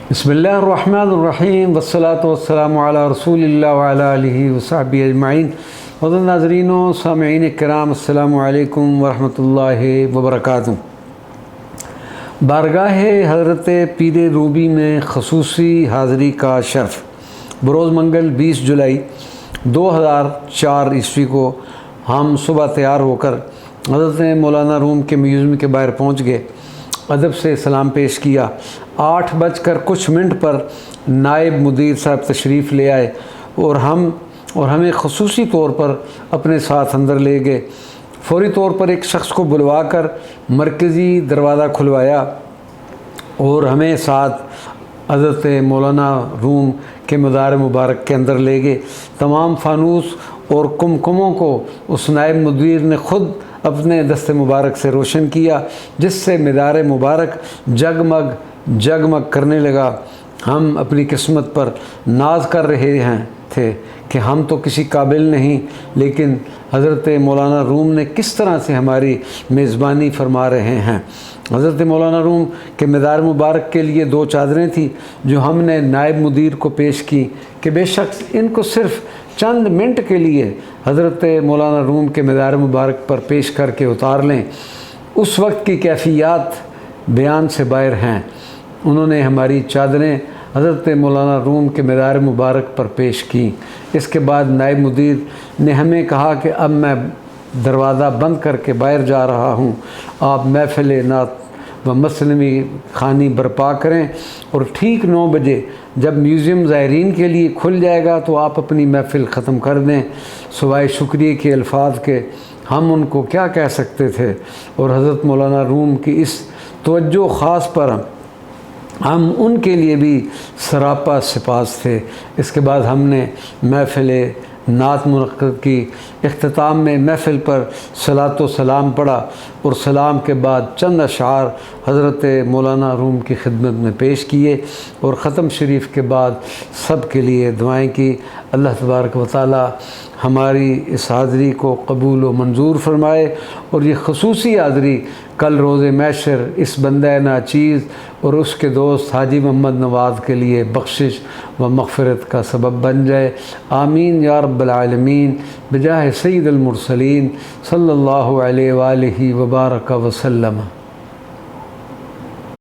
بسم اللہ الرحمن الرحیم والصلاة والسلام علی رسول اللہ وعلی آلہ وصحبہ اجمعین۔ حضرت ناظرین و سامعین کرام، السلام علیکم ورحمۃ اللہ وبرکاتہ۔ بارگاہ حضرت پیر روبی میں خصوصی حاضری کا شرف۔ بروز منگل 20 جولائی 2004 عیسوی کو ہم صبح تیار ہو کر حضرت مولانا روم کے میوزیم کے باہر پہنچ گئے، ادب سے سلام پیش کیا۔ 8:00 پر نائب مدیر صاحب تشریف لے آئے اور ہمیں خصوصی طور پر اپنے ساتھ اندر لے گئے۔ فوری طور پر ایک شخص کو بلوا کر مرکزی دروازہ کھلوایا اور ہمیں ساتھ حضرت مولانا روم کے مزار مبارک کے اندر لے گئے۔ تمام فانوس اور کمکموں کو اس نائب مدیر نے خود اپنے دست مبارک سے روشن کیا، جس سے مزار مبارک جگمگ کرنے لگا۔ ہم اپنی قسمت پر ناز کر رہے تھے کہ ہم تو کسی قابل نہیں، لیکن حضرت مولانا روم نے کس طرح سے ہماری میزبانی فرما رہے ہیں۔ حضرت مولانا روم کے مزار مبارک کے لیے 2 چادریں تھیں جو ہم نے نائب مدیر کو پیش کی کہ بے شک ان کو صرف چند منٹ کے لیے حضرت مولانا روم کے مزار مبارک پر پیش کر کے اتار لیں۔ اس وقت کی کیفیات بیان سے باہر ہیں۔ انہوں نے ہماری چادریں حضرت مولانا روم کے مزار مبارک پر پیش کی۔ اس کے بعد نائب مدیر نے ہمیں کہا کہ اب میں دروازہ بند کر کے باہر جا رہا ہوں، آپ محفل نعت و مسلمی خوانی برپا کریں اور ٹھیک 9 بجے جب میوزیم زائرین کے لیے کھل جائے گا تو آپ اپنی محفل ختم کر دیں۔ سوائے شکریہ کے الفاظ کے ہم ان کو کیا کہہ سکتے تھے، اور حضرت مولانا روم کی اس توجہ خاص پر ہم ان کے لیے بھی سراپا سپاس تھے۔ اس کے بعد ہم نے محفل نعت منعقد کی۔ اختتام میں محفل پر صلاۃ و سلام پڑھا اور سلام کے بعد چند اشعار حضرت مولانا روم کی خدمت میں پیش کیے اور ختم شریف کے بعد سب کے لیے دعائیں کی۔ اللہ تبارک و تعالی ہماری اس حاضری کو قبول و منظور فرمائے، اور یہ خصوصی حاضری کل روز محشر اس بندہ ناچیز اور اس کے دوست حاجی محمد نواز کے لیے بخشش و مغفرت کا سبب بن جائے۔ آمین یا رب العالمین، بجاہ سید المرسلین صلی اللہ علیہ وآلہ وبارک وسلم۔